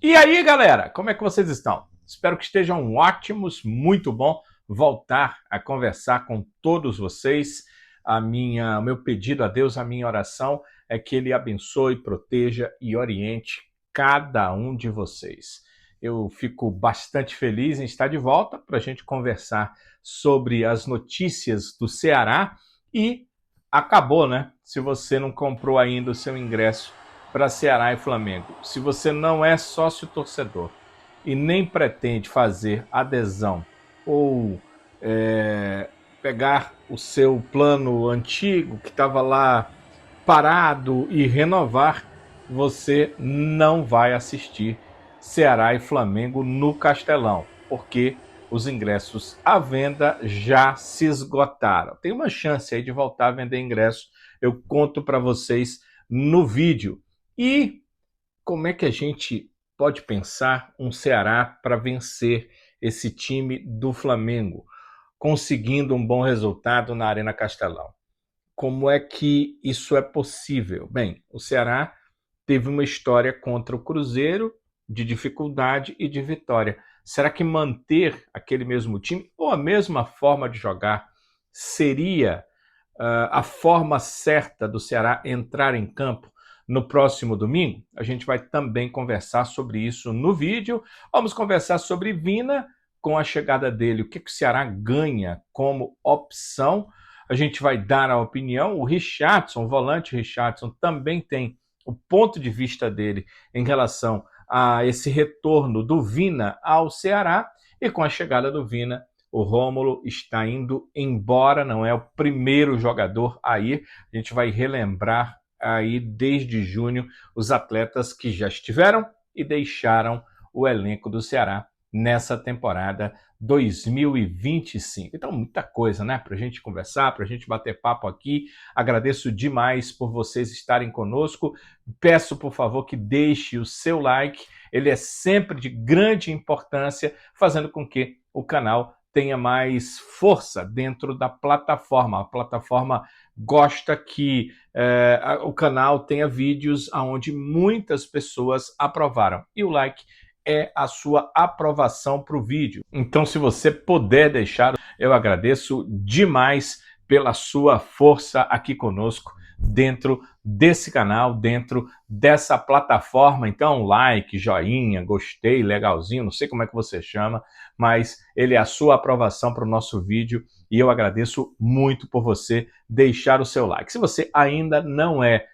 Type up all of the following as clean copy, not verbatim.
E aí, galera, como é que vocês estão? Espero que estejam ótimos, muito bom voltar a conversar com todos vocês. O meu pedido a Deus, a minha oração é que Ele abençoe, proteja e oriente cada um de vocês. Eu fico bastante feliz em estar de volta para a gente conversar sobre as notícias do Ceará e acabou, né? Se você não comprou ainda o seu ingresso para Ceará e Flamengo. Se você não é sócio torcedor e nem pretende fazer adesão ou pegar o seu plano antigo que estava lá parado e renovar, você não vai assistir Ceará e Flamengo no Castelão, porque os ingressos à venda já se esgotaram. Tem uma chance aí de voltar a vender ingresso, eu conto para vocês no vídeo. E como é que a gente pode pensar um Ceará para vencer esse time do Flamengo, conseguindo um bom resultado na Arena Castelão? Como é que isso é possível? Bem, o Ceará teve uma história contra o Cruzeiro de dificuldade e de vitória. Será que manter aquele mesmo time ou a mesma forma de jogar seria a forma certa do Ceará entrar em campo no próximo domingo? A gente vai também conversar sobre isso no vídeo. Vamos conversar sobre Vina, com a chegada dele, o que o Ceará ganha como opção. A gente vai dar a opinião. O Richarlison, o volante Richarlison, também tem o ponto de vista dele em relação a esse retorno do Vina ao Ceará. E com a chegada do Vina, o Rômulo está indo embora, não é o primeiro jogador a ir. A gente vai relembrar aí desde junho os atletas que já estiveram e deixaram o elenco do Ceará nessa temporada 2025. Então, muita coisa, né, para a gente conversar, para a gente bater papo aqui. Agradeço demais por vocês estarem conosco. Peço, por favor, que deixe o seu like. Ele é sempre de grande importância, fazendo com que o canal tenha mais força dentro da plataforma. A plataforma gosta que o canal tenha vídeos onde muitas pessoas aprovaram. E o like é a sua aprovação para o vídeo. Então, se você puder deixar, eu agradeço demais pela sua força aqui conosco, dentro desse canal, dentro dessa plataforma. Então, like, joinha, gostei, legalzinho, não sei como é que você chama, mas ele é a sua aprovação para o nosso vídeo e eu agradeço muito por você deixar o seu like. Se você ainda não é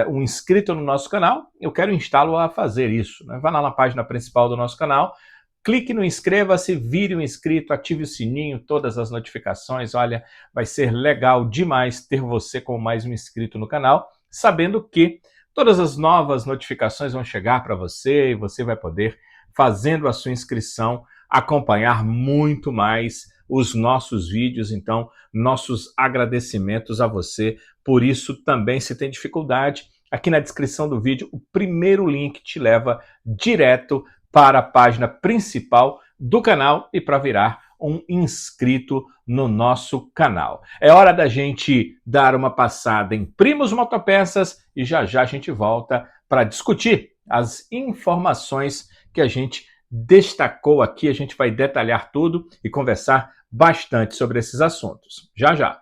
um inscrito no nosso canal, eu quero instá-lo a fazer isso, né? Vá lá na página principal do nosso canal, clique no inscreva-se, vire um inscrito, ative o sininho, todas as notificações. Olha, vai ser legal demais ter você como mais um inscrito no canal, sabendo que todas as novas notificações vão chegar para você e você vai poder, fazendo a sua inscrição, acompanhar muito mais os nossos vídeos. Então, nossos agradecimentos a você. Por isso, também, se tem dificuldade, aqui na descrição do vídeo, o primeiro link te leva direto para a página principal do canal e para virar um inscrito no nosso canal. É hora da gente dar uma passada em Primos Motopeças e já já a gente volta para discutir as informações que a gente destacou aqui. A gente vai detalhar tudo e conversar bastante sobre esses assuntos. Já já.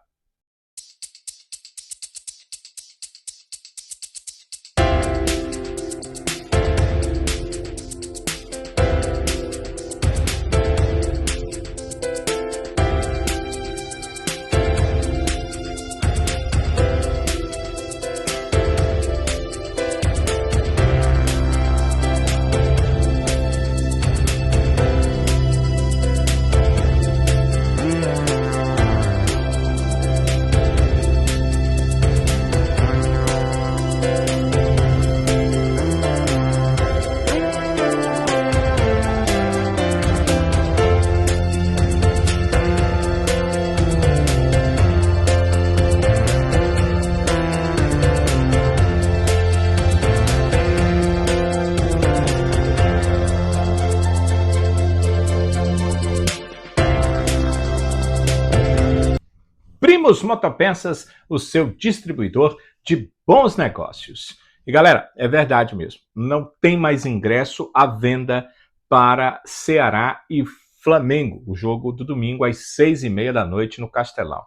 Primos Motopeças, o seu distribuidor de bons negócios. E galera, é verdade mesmo, não tem mais ingresso à venda para Ceará e Flamengo, o jogo do domingo às 6h30 da noite no Castelão.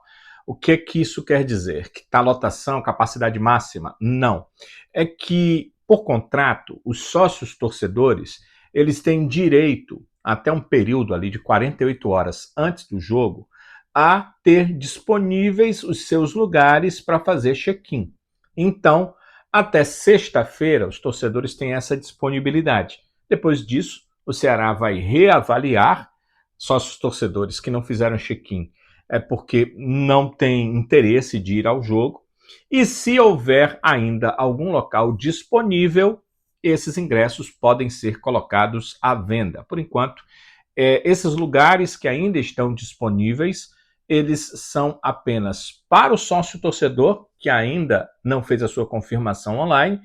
O que isso quer dizer? Que está lotação, capacidade máxima? Não. É que, por contrato, os sócios torcedores, eles têm direito, até um período ali de 48 horas antes do jogo, a ter disponíveis os seus lugares para fazer check-in. Então, até sexta-feira, os torcedores têm essa disponibilidade. Depois disso, o Ceará vai reavaliar sócios torcedores que não fizeram check-in é porque não tem interesse de ir ao jogo. E se houver ainda algum local disponível, esses ingressos podem ser colocados à venda. Por enquanto, esses lugares que ainda estão disponíveis, eles são apenas para o sócio torcedor, que ainda não fez a sua confirmação online,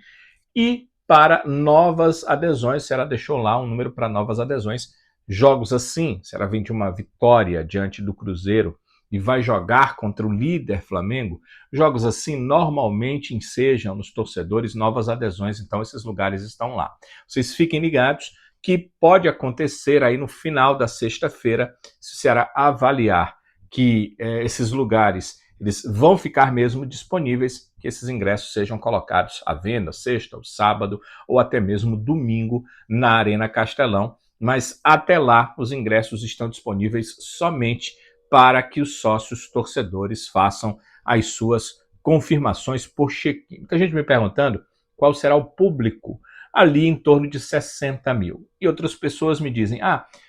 e para novas adesões. Será deixou lá um número para novas adesões. Jogos assim, será vem de uma vitória diante do Cruzeiro e vai jogar contra o líder Flamengo, jogos assim normalmente ensejam nos torcedores novas adesões, então esses lugares estão lá. Vocês fiquem ligados que pode acontecer aí no final da sexta-feira, se o Ceará avaliar que esses lugares eles vão ficar mesmo disponíveis, que esses ingressos sejam colocados à venda sexta ou sábado ou até mesmo domingo na Arena Castelão, mas até lá os ingressos estão disponíveis somente para que os sócios torcedores façam as suas confirmações por check-in. Muita gente me perguntando qual será o público, ali em torno de 60 mil. E outras pessoas me dizem,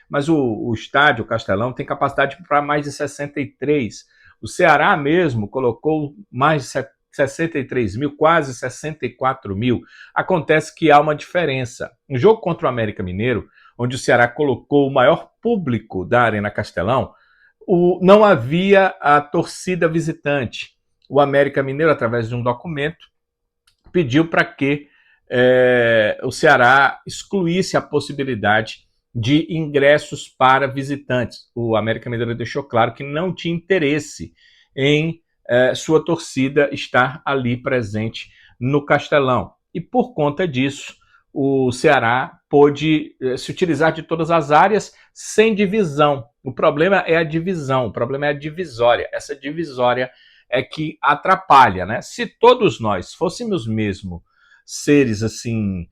mas o estádio, o Castelão, tem capacidade para mais de 63. O Ceará mesmo colocou mais de 63 mil, quase 64 mil. Acontece que há uma diferença. No jogo contra o América Mineiro, onde o Ceará colocou o maior público da Arena Castelão, não havia a torcida visitante. O América Mineiro, através de um documento, pediu para que o Ceará excluísse a possibilidade de ingressos para visitantes. O América Mineiro deixou claro que não tinha interesse em sua torcida estar ali presente no Castelão. E por conta disso, o Ceará pôde se utilizar de todas as áreas sem divisão. O problema é a divisão, o problema é a divisória. Essa divisória é que atrapalha, né? Se todos nós fôssemos mesmo seres assim,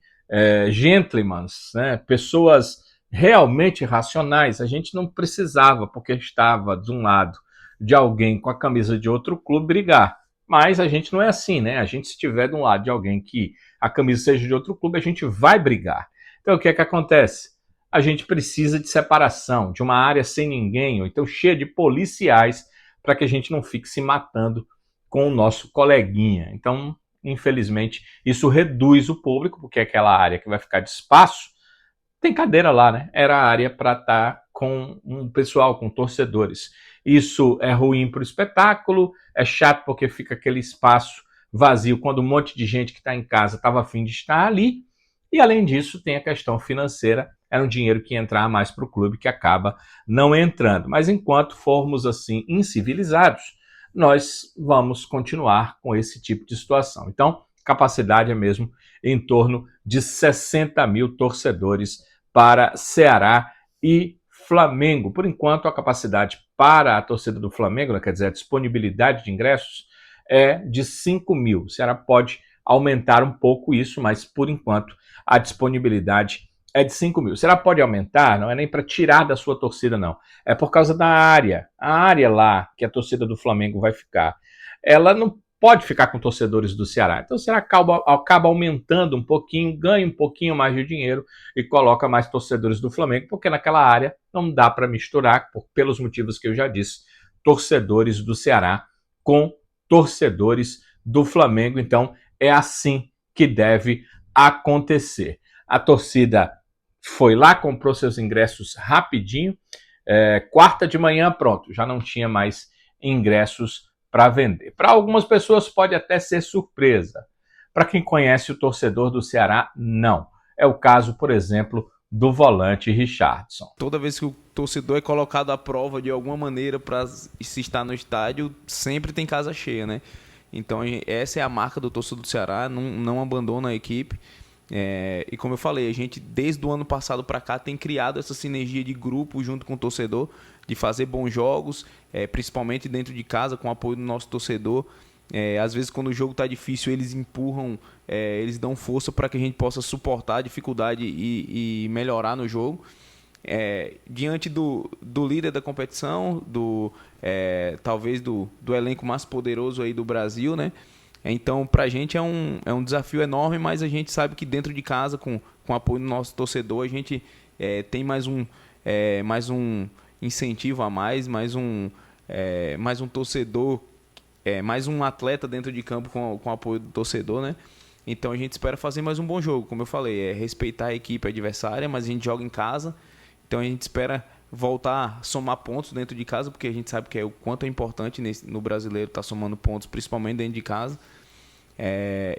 gentlemen, né? Pessoas realmente racionais, a gente não precisava, porque estava de um lado de alguém com a camisa de outro clube, brigar. Mas a gente não é assim, né? A gente, se estiver de um lado de alguém que a camisa seja de outro clube, a gente vai brigar. Então o que é que acontece? A gente precisa de separação, de uma área sem ninguém, ou então cheia de policiais, para que a gente não fique se matando com o nosso coleguinha. Então, infelizmente, isso reduz o público, porque aquela área que vai ficar de espaço, tem cadeira lá, né? Era a área para estar com um pessoal, com torcedores. Isso é ruim para o espetáculo, é chato porque fica aquele espaço vazio quando um monte de gente que está em casa estava a fim de estar ali. E além disso, tem a questão financeira, era um dinheiro que ia entrar mais para o clube que acaba não entrando. Mas enquanto formos assim incivilizados, nós vamos continuar com esse tipo de situação. Então, capacidade é mesmo em torno de 60 mil torcedores para Ceará e Flamengo. Por enquanto, a capacidade para a torcida do Flamengo, quer dizer, a disponibilidade de ingressos, é de 5 mil. O Ceará pode aumentar um pouco isso, mas por enquanto a disponibilidade é de 5 mil. O Ceará pode aumentar, não é nem para tirar da sua torcida, não. É por causa da área. A área lá que a torcida do Flamengo vai ficar, ela não pode ficar com torcedores do Ceará. Então o Ceará acaba aumentando um pouquinho, ganha um pouquinho mais de dinheiro e coloca mais torcedores do Flamengo, porque naquela área não dá para misturar, pelos motivos que eu já disse, torcedores do Ceará com torcedores do Flamengo. Então é assim que deve acontecer. A torcida foi lá, comprou seus ingressos rapidinho, quarta de manhã, pronto, já não tinha mais ingressos para vender. Para algumas pessoas pode até ser surpresa. Para quem conhece o torcedor do Ceará, não. É o caso, por exemplo, do volante Richardson. Toda vez que o torcedor é colocado à prova de alguma maneira para se estar no estádio, sempre tem casa cheia, né? Então essa é a marca do torcedor do Ceará, não abandona a equipe. E como eu falei, a gente desde o ano passado para cá tem criado essa sinergia de grupo junto com o torcedor, de fazer bons jogos, principalmente dentro de casa, com o apoio do nosso torcedor. Às vezes quando o jogo está difícil, eles empurram, eles dão força para que a gente possa suportar a dificuldade e melhorar no jogo. Diante do líder da competição, talvez do elenco mais poderoso aí do Brasil, né? Então, pra gente é um desafio enorme, mas a gente sabe que dentro de casa, com o apoio do nosso torcedor, a gente tem mais um incentivo a mais um torcedor, mais um atleta dentro de campo com o apoio do torcedor, né? Então a gente espera fazer mais um bom jogo, como eu falei, respeitar a equipe adversária, mas a gente joga em casa, então a gente espera voltar a somar pontos dentro de casa, porque a gente sabe que o quanto é importante no brasileiro estar somando pontos, principalmente dentro de casa.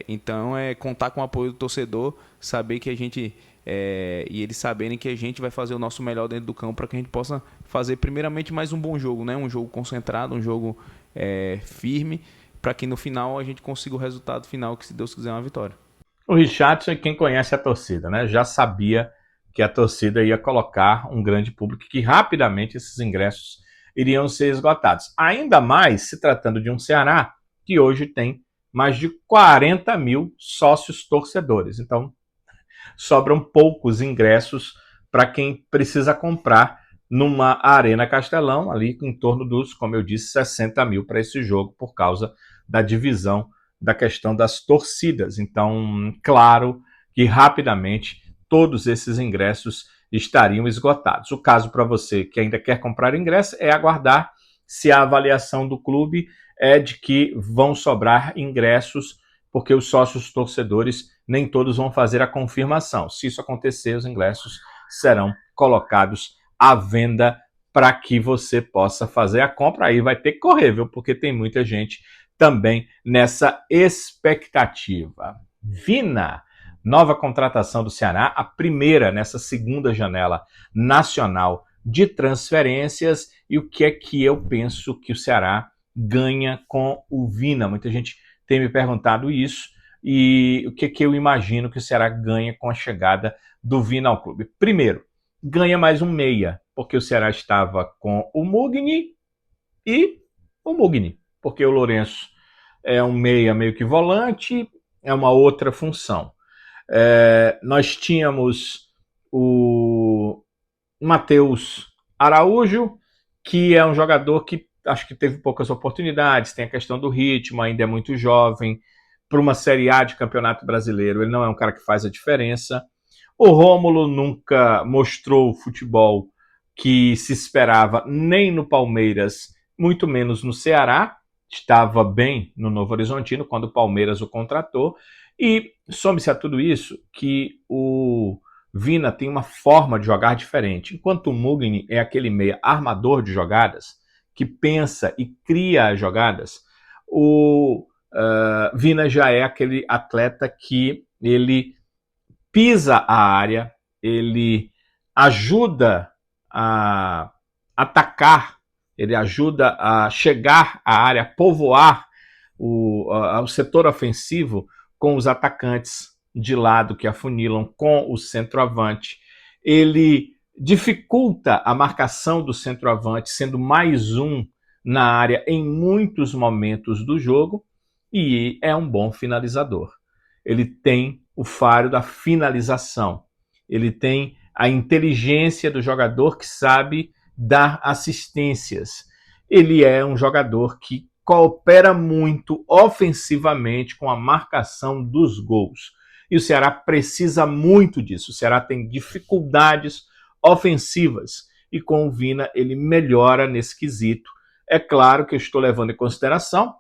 Então contar com o apoio do torcedor, saber que a gente e eles saberem que a gente vai fazer o nosso melhor dentro do campo para que a gente possa fazer primeiramente mais um bom jogo, né? Um jogo concentrado, um jogo firme, para que no final a gente consiga o resultado final, que se Deus quiser é uma vitória. O Richardson, quem conhece a torcida, né, já sabia que a torcida ia colocar um grande público, que rapidamente esses ingressos iriam ser esgotados. Ainda mais se tratando de um Ceará que hoje tem mais de 40 mil sócios torcedores. Então, sobram poucos ingressos para quem precisa comprar numa Arena Castelão, ali em torno dos, como eu disse, 60 mil para esse jogo, por causa da divisão da questão das torcidas. Então, claro que rapidamente todos esses ingressos estariam esgotados. O caso para você que ainda quer comprar ingresso é aguardar se a avaliação do clube é de que vão sobrar ingressos, porque os sócios torcedores nem todos vão fazer a confirmação. Se isso acontecer, os ingressos serão colocados à venda para que você possa fazer a compra. Aí vai ter que correr, viu? Porque tem muita gente também nessa expectativa. Vina, nova contratação do Ceará, a primeira nessa segunda janela nacional de transferências. E o que é que eu penso que o Ceará ganha com o Vina? Muita gente tem me perguntado isso, e o que é que eu imagino que o Ceará ganha com a chegada do Vina ao clube. Primeiro, ganha mais um meia, porque o Ceará estava com o Mugni e o Mugni, porque o Lourenço é um meia meio que volante, é uma outra função. Nós tínhamos o Matheus Araújo, que é um jogador que acho que teve poucas oportunidades, tem a questão do ritmo, ainda é muito jovem, para uma Série A de Campeonato Brasileiro, ele não é um cara que faz a diferença. O Rômulo nunca mostrou o futebol que se esperava nem no Palmeiras, muito menos no Ceará. Estava bem no Novo Horizontino quando o Palmeiras o contratou. E some-se a tudo isso que o Vina tem uma forma de jogar diferente. Enquanto o Mugni é aquele meia armador de jogadas, que pensa e cria as jogadas, o Vina já é aquele atleta que ele pisa a área, ele ajuda a atacar, ele ajuda a chegar à área, povoar o setor ofensivo com os atacantes de lado que afunilam com o centroavante. Ele dificulta a marcação do centroavante, sendo mais um na área em muitos momentos do jogo, e é um bom finalizador. Ele tem o faro da finalização, ele tem a inteligência do jogador que sabe dar assistências. Ele é um jogador que coopera muito ofensivamente com a marcação dos gols. E o Ceará precisa muito disso. O Ceará tem dificuldades ofensivas e com o Vina ele melhora nesse quesito. É claro que eu estou levando em consideração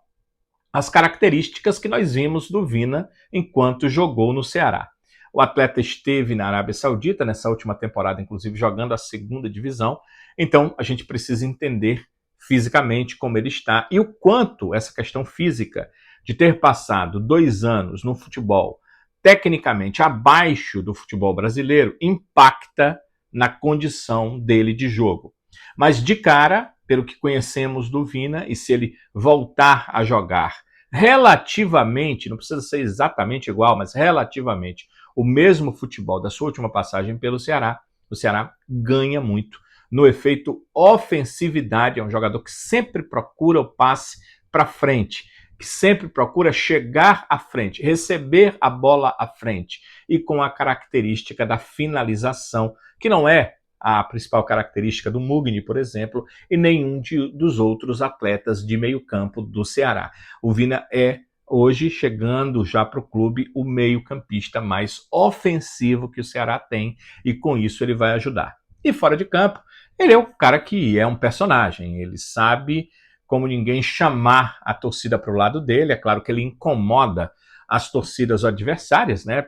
as características que nós vimos do Vina enquanto jogou no Ceará. O atleta esteve na Arábia Saudita nessa última temporada, inclusive jogando a segunda divisão, então a gente precisa entender fisicamente como ele está e o quanto essa questão física de ter passado 2 anos no futebol tecnicamente abaixo do futebol brasileiro impacta na condição dele de jogo. Mas de cara, pelo que conhecemos do Vina, e se ele voltar a jogar relativamente, não precisa ser exatamente igual, mas relativamente o mesmo futebol da sua última passagem pelo Ceará, o Ceará ganha muito no efeito ofensividade. É um jogador que sempre procura o passe para frente, que sempre procura chegar à frente, receber a bola à frente, e com a característica da finalização, que não é a principal característica do Mugni, por exemplo, e nenhum dos outros atletas de meio campo do Ceará. O Vina é, hoje, chegando já para o clube, o meio-campista mais ofensivo que o Ceará tem, e com isso ele vai ajudar. E fora de campo, ele é o cara que é um personagem, ele sabe como ninguém chamar a torcida para o lado dele. É claro que ele incomoda as torcidas adversárias, né,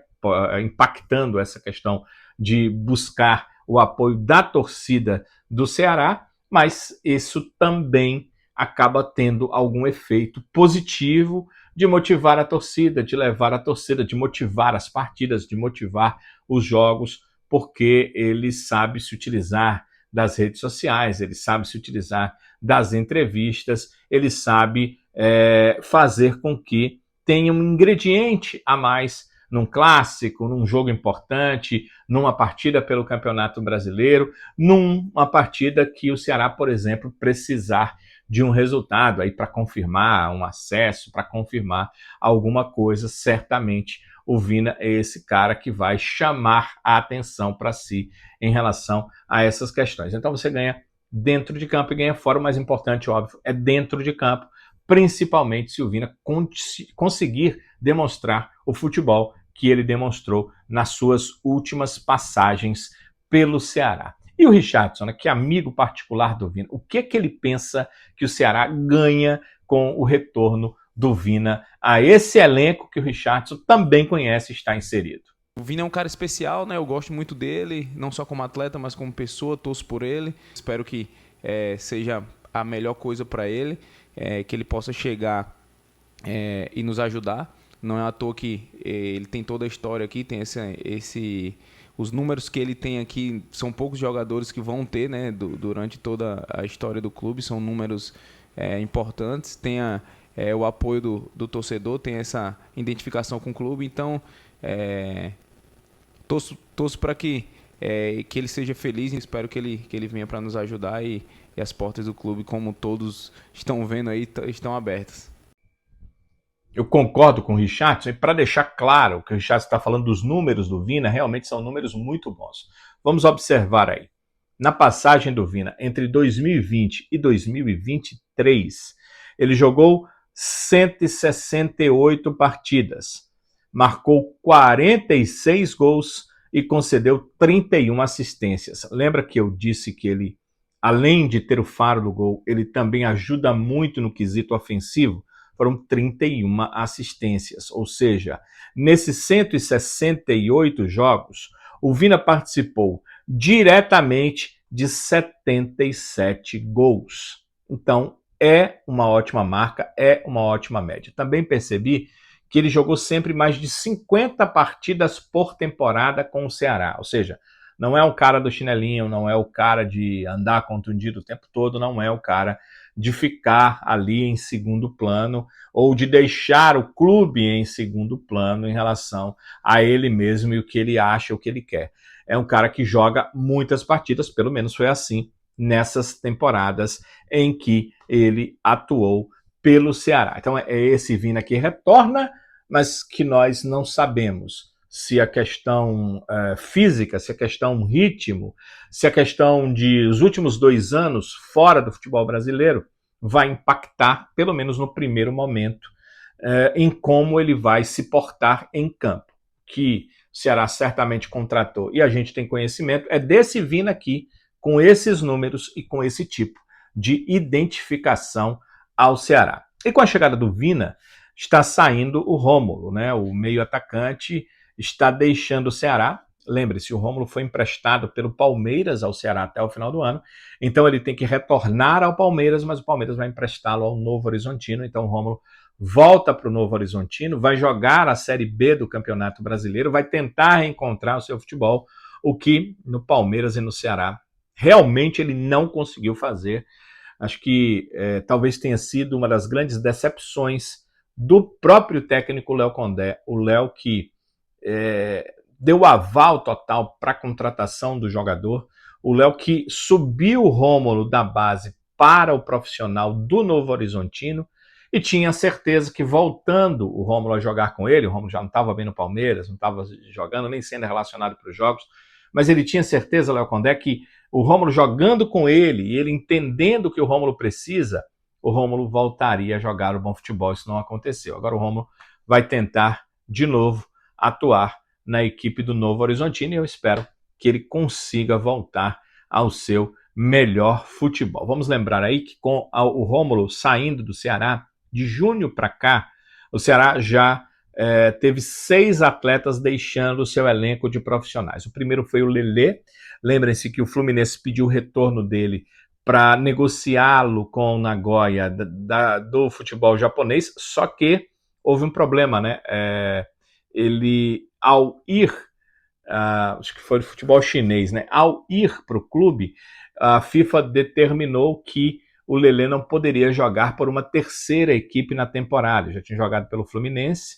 impactando essa questão de buscar o apoio da torcida do Ceará, mas isso também acaba tendo algum efeito positivo de motivar a torcida, de levar a torcida, de motivar as partidas, de motivar os jogos, porque ele sabe se utilizar das redes sociais, ele sabe se utilizar das entrevistas, ele sabe fazer com que tenha um ingrediente a mais num clássico, num jogo importante, numa partida pelo Campeonato Brasileiro, numa partida que o Ceará, por exemplo, precisar de um resultado aí para confirmar um acesso, para confirmar alguma coisa. Certamente o Vina é esse cara que vai chamar a atenção para si em relação a essas questões. Então você ganha dentro de campo e ganha fora. O mais importante, óbvio, é dentro de campo, principalmente se o Vina conseguir demonstrar o futebol que ele demonstrou nas suas últimas passagens pelo Ceará. E o Richarlison, né, que é amigo particular do Vina, o que ele pensa que o Ceará ganha com o retorno do Vina a esse elenco que o Richarlison também conhece e está inserido? O Vini é um cara especial, né? Eu gosto muito dele, não só como atleta, mas como pessoa, torço por ele. Espero que seja a melhor coisa para ele, que ele possa chegar e nos ajudar. Não é à toa que ele tem toda a história aqui, tem os números que ele tem aqui, são poucos jogadores que vão ter, né, durante toda a história do clube, são números importantes, tem o apoio do torcedor, tem essa identificação com o clube, então torço para que ele seja feliz, e espero que ele venha para nos ajudar, e as portas do clube, como todos estão vendo aí, estão abertas. Eu concordo com o Richarlison, e para deixar claro que o Richarlison está falando dos números do Vina, realmente são números muito bons. Vamos observar aí. Na passagem do Vina entre 2020 e 2023, ele jogou 168 partidas, marcou 46 gols e concedeu 31 assistências. Lembra que eu disse que ele, além de ter o faro do gol, ele também ajuda muito no quesito ofensivo? Foram 31 assistências, ou seja, nesses 168 jogos, o Vina participou diretamente de 77 gols. Então, é uma ótima marca, é uma ótima média. Também percebi que ele jogou sempre mais de 50 partidas por temporada com o Ceará, ou seja, não é o cara do chinelinho, não é o cara de andar contundido o tempo todo, não é o cara de ficar ali em segundo plano ou de deixar o clube em segundo plano em relação a ele mesmo e o que ele acha, o que ele quer. É um cara que joga muitas partidas, pelo menos foi assim nessas temporadas em que ele atuou pelo Ceará. Então é esse Vina que retorna, mas que nós não sabemos se a questão física, se a questão ritmo, se a questão de os últimos 2 anos fora do futebol brasileiro vai impactar, pelo menos no primeiro momento, em como ele vai se portar em campo. Que o Ceará certamente contratou, e a gente tem conhecimento, é desse Vina aqui, com esses números e com esse tipo de identificação ao Ceará. E com a chegada do Vina, está saindo o Rômulo, né? O meio-atacante está deixando o Ceará. Lembre-se, o Rômulo foi emprestado pelo Palmeiras ao Ceará até o final do ano, então ele tem que retornar ao Palmeiras, mas o Palmeiras vai emprestá-lo ao Novo Horizontino. Então o Rômulo volta para o Novo Horizontino, vai jogar a Série B do Campeonato Brasileiro, vai tentar reencontrar o seu futebol, o que no Palmeiras e no Ceará realmente ele não conseguiu fazer. Acho que talvez tenha sido uma das grandes decepções do próprio técnico Léo Condé, o Léo que deu aval total para a contratação do jogador, o Léo que subiu o Rômulo da base para o profissional do Novo Horizontino e tinha certeza que voltando o Rômulo a jogar com ele, o Rômulo já não estava bem no Palmeiras, não estava jogando, nem sendo relacionado para os jogos, mas ele tinha certeza, Léo Condé, que o Rômulo jogando com ele e ele entendendo o que o Rômulo precisa, o Rômulo voltaria a jogar o bom futebol. Isso não aconteceu. Agora o Rômulo vai tentar de novo atuar na equipe do Novo Horizontino e eu espero que ele consiga voltar ao seu melhor futebol. Vamos lembrar aí que com o Rômulo saindo do Ceará, de junho para cá, o Ceará já teve 6 atletas deixando o seu elenco de profissionais. O primeiro foi o Lelê. Lembrem-se que o Fluminense pediu o retorno dele para negociá-lo com o Nagoya do futebol japonês, só que houve um problema, né? Ele, ao ir, acho que foi do futebol chinês, né? Ao ir para o clube, a FIFA determinou que o Lelê não poderia jogar por uma terceira equipe na temporada. Ele já tinha jogado pelo Fluminense,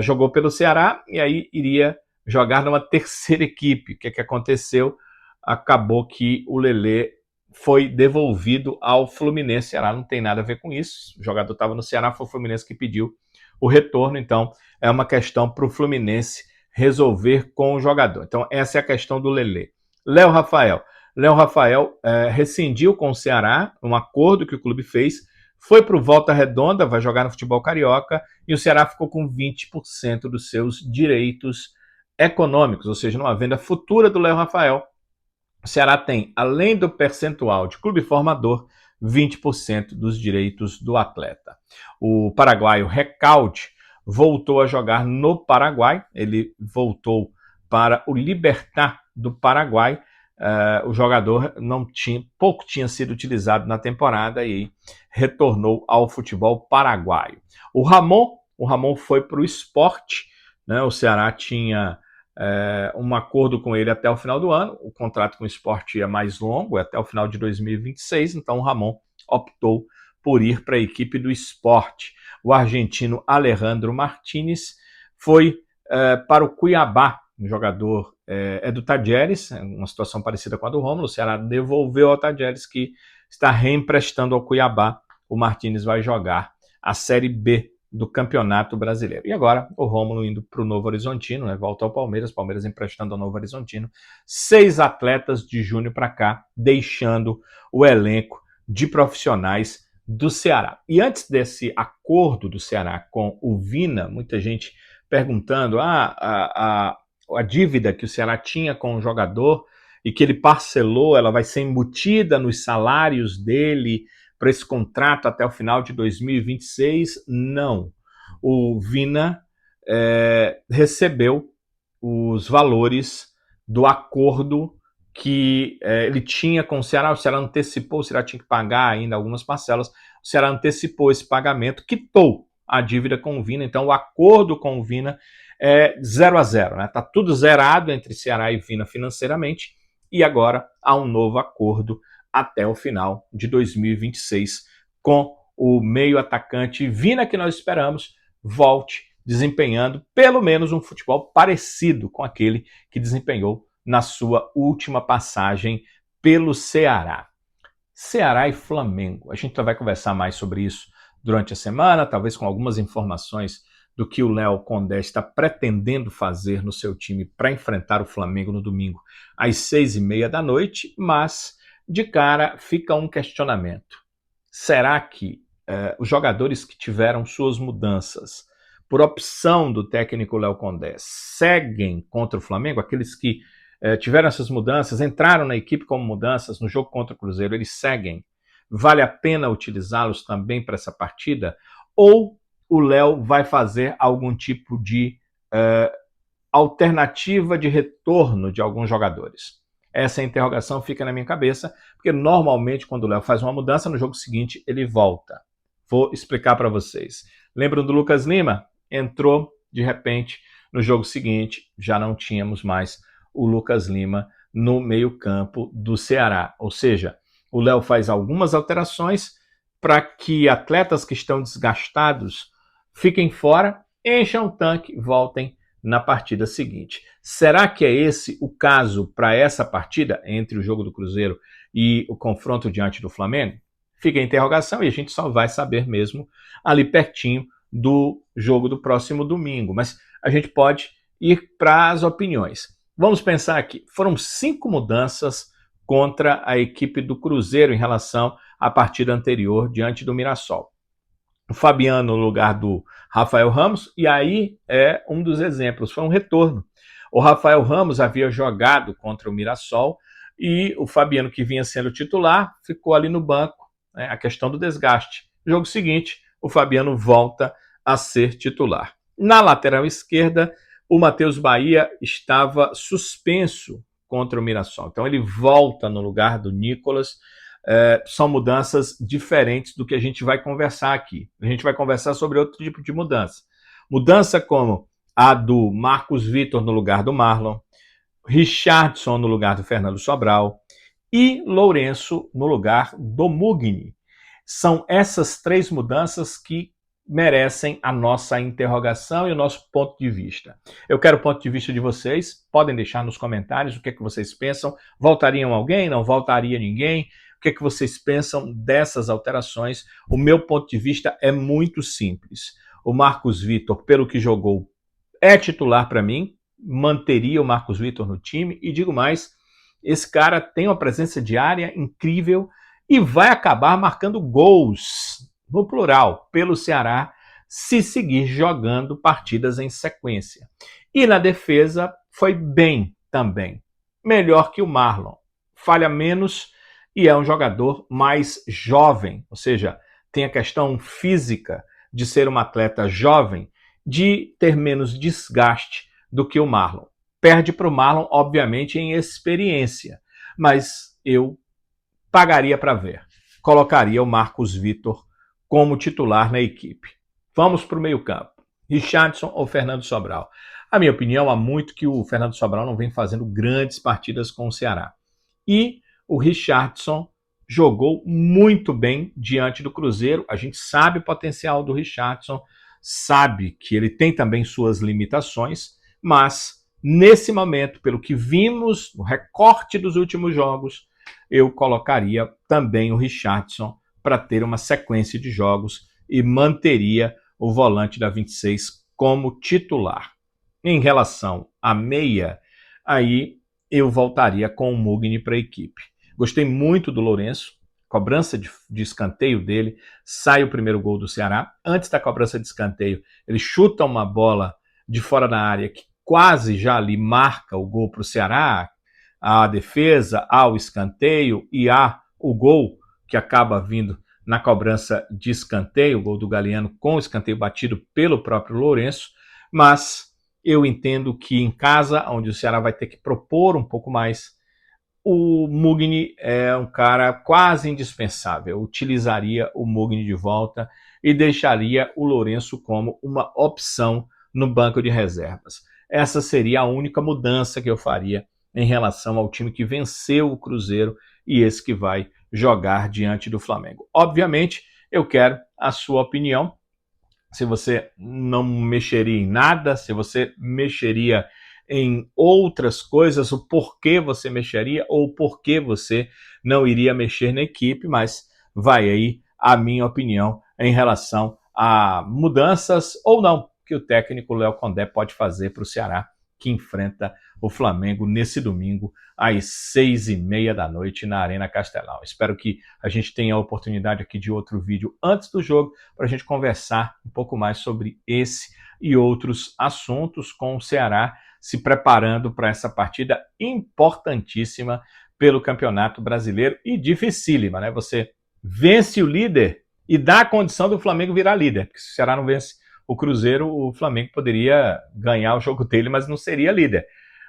jogou pelo Ceará e aí iria jogar numa terceira equipe. O que aconteceu? Acabou que o Lelê foi devolvido ao Fluminense. O Ceará não tem nada a ver com isso. O jogador estava no Ceará, foi o Fluminense que pediu o retorno. Então, é uma questão para o Fluminense resolver com o jogador. Então, essa é a questão do Lelê. Léo Rafael. Léo Rafael rescindiu com o Ceará um acordo que o clube fez, foi para o Volta Redonda, vai jogar no futebol carioca, e o Ceará ficou com 20% dos seus direitos econômicos, ou seja, numa venda futura do Léo Rafael, o Ceará tem, além do percentual de clube formador, 20% dos direitos do atleta. O paraguaio Recalde voltou a jogar no Paraguai, ele voltou para o Libertad do Paraguai. O jogador pouco tinha sido utilizado na temporada e retornou ao futebol paraguaio. O Ramon foi para o Sport, né? O Ceará tinha um acordo com ele até o final do ano, o contrato com o Sport é mais longo, é até o final de 2026, então o Ramon optou por ir para a equipe do Sport. O argentino Alejandro Martínez foi para o Cuiabá, um jogador do Tadieres, uma situação parecida com a do Rômulo. O Ceará devolveu ao Tadieres, que está reemprestando ao Cuiabá. O Martínez vai jogar a Série B do Campeonato Brasileiro. E agora o Rômulo indo para o Novo Horizontino, né, volta ao Palmeiras emprestando ao Novo Horizontino. 6 atletas de junho para cá, deixando o elenco de profissionais do Ceará. E antes desse acordo do Ceará com o Vina, muita gente perguntando a dívida que o Ceará tinha com o jogador e que ele parcelou, ela vai ser embutida nos salários dele para esse contrato até o final de 2026? Não. O Vina recebeu os valores do acordo que ele tinha com o Ceará antecipou, o Ceará tinha que pagar ainda algumas parcelas, o Ceará antecipou esse pagamento, quitou a dívida com o Vina, então o acordo com o Vina é 0-0, né? Tá tudo zerado entre Ceará e Vina financeiramente, e agora há um novo acordo até o final de 2026 com o meio atacante Vina, que nós esperamos volte desempenhando pelo menos um futebol parecido com aquele que desempenhou na sua última passagem pelo Ceará. Ceará e Flamengo. A gente vai conversar mais sobre isso durante a semana, talvez com algumas informações do que o Léo Condé está pretendendo fazer no seu time para enfrentar o Flamengo no domingo às 6h30 da noite, mas de cara fica um questionamento. Será que os jogadores que tiveram suas mudanças por opção do técnico Léo Condé seguem contra o Flamengo? Aqueles que tiveram essas mudanças, entraram na equipe como mudanças no jogo contra o Cruzeiro, eles seguem? Vale a pena utilizá-los também para essa partida? Ou o Léo vai fazer algum tipo de alternativa de retorno de alguns jogadores? Essa interrogação fica na minha cabeça, porque normalmente quando o Léo faz uma mudança, no jogo seguinte ele volta. Vou explicar para vocês. Lembram do Lucas Lima? Entrou, de repente, no jogo seguinte, já não tínhamos mais o Lucas Lima no meio-campo do Ceará. Ou seja, o Léo faz algumas alterações para que atletas que estão desgastados fiquem fora, encham o tanque, voltem na partida seguinte. Será que é esse o caso para essa partida, entre o jogo do Cruzeiro e o confronto diante do Flamengo? Fica a interrogação e a gente só vai saber mesmo ali pertinho do jogo do próximo domingo. Mas a gente pode ir para as opiniões. Vamos pensar aqui. Foram 5 mudanças contra a equipe do Cruzeiro em relação à partida anterior diante do Mirassol. O Fabiano no lugar do Rafael Ramos, e aí é um dos exemplos, foi um retorno. O Rafael Ramos havia jogado contra o Mirassol e o Fabiano, que vinha sendo titular, ficou ali no banco, né, a questão do desgaste. No jogo seguinte, o Fabiano volta a ser titular. Na lateral esquerda, o Matheus Bahia estava suspenso contra o Mirassol. Então ele volta no lugar do Nicolas. São mudanças diferentes do que a gente vai conversar aqui. A gente vai conversar sobre outro tipo de mudança. Mudança como a do Marcos Vitor no lugar do Marlon, Richardson no lugar do Fernando Sobral e Lourenço no lugar do Mugni. São essas 3 mudanças que merecem a nossa interrogação e o nosso ponto de vista. Eu quero o ponto de vista de vocês, podem deixar nos comentários o que é que vocês pensam. Voltariam alguém? Não voltaria ninguém? O que é que vocês pensam dessas alterações? O meu ponto de vista é muito simples. O Marcos Vitor, pelo que jogou, é titular para mim, manteria o Marcos Vitor no time e digo mais, esse cara tem uma presença diária incrível e vai acabar marcando gols, no plural, pelo Ceará, se seguir jogando partidas em sequência. E na defesa foi bem também, melhor que o Marlon, falha menos e é um jogador mais jovem, ou seja, tem a questão física de ser um atleta jovem, de ter menos desgaste do que o Marlon. Perde para o Marlon, obviamente, em experiência, mas eu pagaria para ver. Colocaria o Marcos Vitor como titular na equipe. Vamos para o meio-campo. Richardson ou Fernando Sobral? A minha opinião, há muito que o Fernando Sobral não vem fazendo grandes partidas com o Ceará. E o Richardson jogou muito bem diante do Cruzeiro. A gente sabe o potencial do Richardson, sabe que ele tem também suas limitações, mas nesse momento, pelo que vimos no recorte dos últimos jogos, eu colocaria também o Richardson para ter uma sequência de jogos e manteria o volante da 26 como titular. Em relação à meia, aí eu voltaria com o Mugni para a equipe. Gostei muito do Lourenço, cobrança de escanteio dele, sai o primeiro gol do Ceará. Antes da cobrança de escanteio, ele chuta uma bola de fora da área que quase já ali marca o gol para o Ceará, a defesa, ao escanteio e há o gol que acaba vindo na cobrança de escanteio, o gol do Galeano com o escanteio batido pelo próprio Lourenço, mas eu entendo que em casa, onde o Ceará vai ter que propor um pouco mais, o Mugni é um cara quase indispensável. Eu utilizaria o Mugni de volta e deixaria o Lourenço como uma opção no banco de reservas. Essa seria a única mudança que eu faria em relação ao time que venceu o Cruzeiro e esse que vai jogar diante do Flamengo. Obviamente, eu quero a sua opinião. Se você não mexeria em nada, se você mexeria em outras coisas, o porquê você mexeria ou porquê você não iria mexer na equipe, mas vai aí a minha opinião em relação a mudanças ou não que o técnico Léo Condé pode fazer para o Ceará, que enfrenta o Flamengo nesse domingo às 6h30 da noite na Arena Castelão. Espero que a gente tenha a oportunidade aqui de outro vídeo antes do jogo para a gente conversar um pouco mais sobre esse e outros assuntos com o Ceará se preparando para essa partida importantíssima pelo Campeonato Brasileiro e dificílima, né? Você vence o líder e dá a condição do Flamengo virar líder, porque se o Ceará não vence o Cruzeiro, o Flamengo poderia ganhar o jogo dele, mas não seria líder.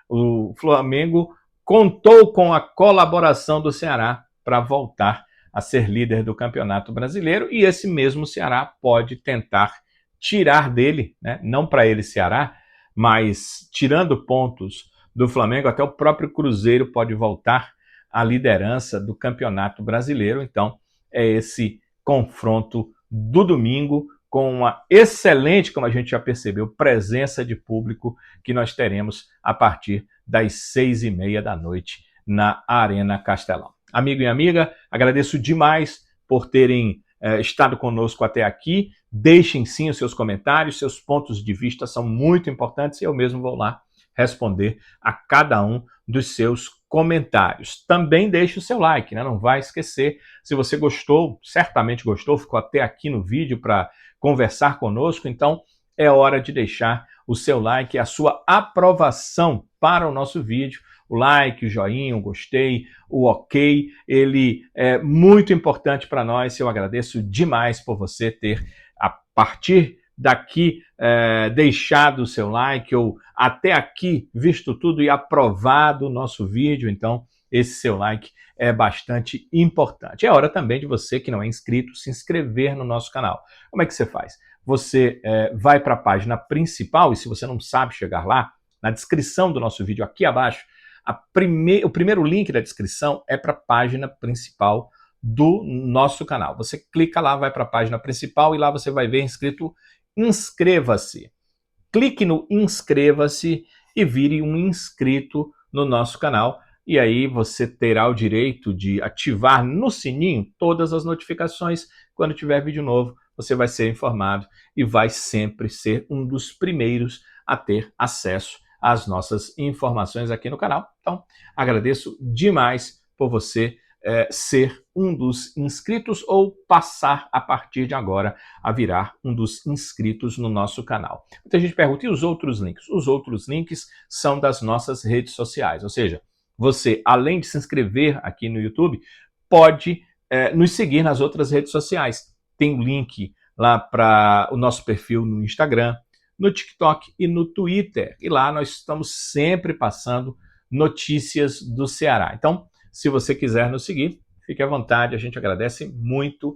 O Flamengo contou com a colaboração do Ceará para voltar a ser líder do Campeonato Brasileiro e esse mesmo Ceará pode tentar tirar dele, né? Não para ele Ceará, mas tirando pontos do Flamengo, até o próprio Cruzeiro pode voltar à liderança do Campeonato Brasileiro. Então, é esse confronto do domingo com uma excelente, como a gente já percebeu, presença de público que nós teremos a partir das 6h30 da noite na Arena Castelão. Amigo e amiga, agradeço demais por terem estado conosco até aqui. Deixem sim os seus comentários, seus pontos de vista são muito importantes e eu mesmo vou lá responder a cada um dos seus comentários. Também deixe o seu like, né? Não vai esquecer. Se você gostou, certamente gostou, ficou até aqui no vídeo para conversar conosco, então é hora de deixar o seu like, a sua aprovação para o nosso vídeo. O like, o joinha, o gostei, o ok, ele é muito importante para nós. Eu agradeço demais por você ter, a partir daqui, deixado o seu like, ou até aqui visto tudo e aprovado o nosso vídeo. Então, esse seu like é bastante importante. É hora também de você que não é inscrito se inscrever no nosso canal. Como é que você faz? Você vai para a página principal, e se você não sabe chegar lá, na descrição do nosso vídeo aqui abaixo, o primeiro link da descrição é para a página principal do nosso canal. Você clica lá, vai para a página principal e lá você vai ver escrito inscreva-se. Clique no inscreva-se e vire um inscrito no nosso canal. E aí você terá o direito de ativar no sininho todas as notificações. Quando tiver vídeo novo, você vai ser informado e vai sempre ser um dos primeiros a ter acesso às nossas informações aqui no canal. Então, agradeço demais por você ser um dos inscritos ou passar a partir de agora a virar um dos inscritos no nosso canal. Muita gente pergunta, e os outros links? Os outros links são das nossas redes sociais, ou seja, você, além de se inscrever aqui no YouTube, pode nos seguir nas outras redes sociais. Tem o link lá para o nosso perfil no Instagram, no TikTok e no Twitter. E lá nós estamos sempre passando notícias do Ceará. Então, se você quiser nos seguir, fique à vontade. A gente agradece muito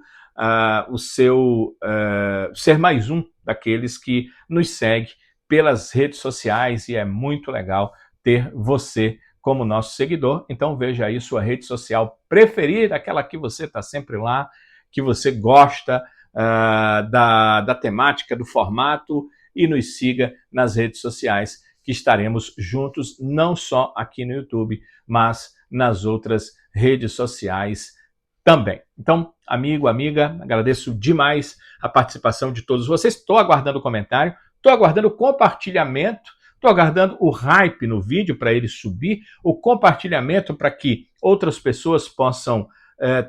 o seu ser mais um daqueles que nos segue pelas redes sociais, e é muito legal ter você como nosso seguidor. Então veja aí sua rede social preferida, aquela que você está sempre lá, que você gosta da temática, do formato, e nos siga nas redes sociais, que estaremos juntos não só aqui no YouTube, mas nas outras redes sociais também. Então, amigo, amiga, agradeço demais a participação de todos vocês. Estou aguardando o comentário, estou aguardando o compartilhamento, estou aguardando o hype no vídeo para ele subir, o compartilhamento para que outras pessoas possam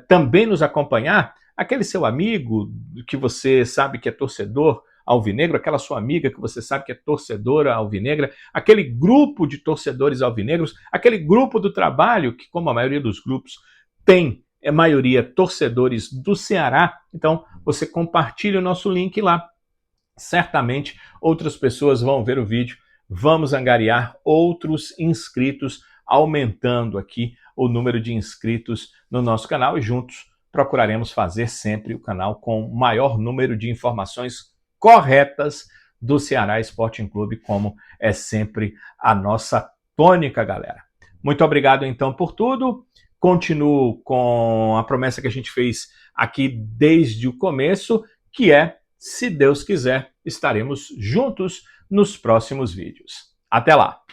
também nos acompanhar. Aquele seu amigo que você sabe que é torcedor alvinegro, aquela sua amiga que você sabe que é torcedora alvinegra, aquele grupo de torcedores alvinegros, aquele grupo do trabalho que, como a maioria dos grupos, tem maioria torcedores do Ceará. Então, você compartilha o nosso link lá. Certamente outras pessoas vão ver o vídeo, vamos angariar outros inscritos, aumentando aqui o número de inscritos no nosso canal, e juntos procuraremos fazer sempre o canal com o maior número de informações corretas do Ceará Sporting Clube, como é sempre a nossa tônica, galera. Muito obrigado, então, por tudo. Continuo com a promessa que a gente fez aqui desde o começo, que é, se Deus quiser, estaremos juntos nos próximos vídeos. Até lá!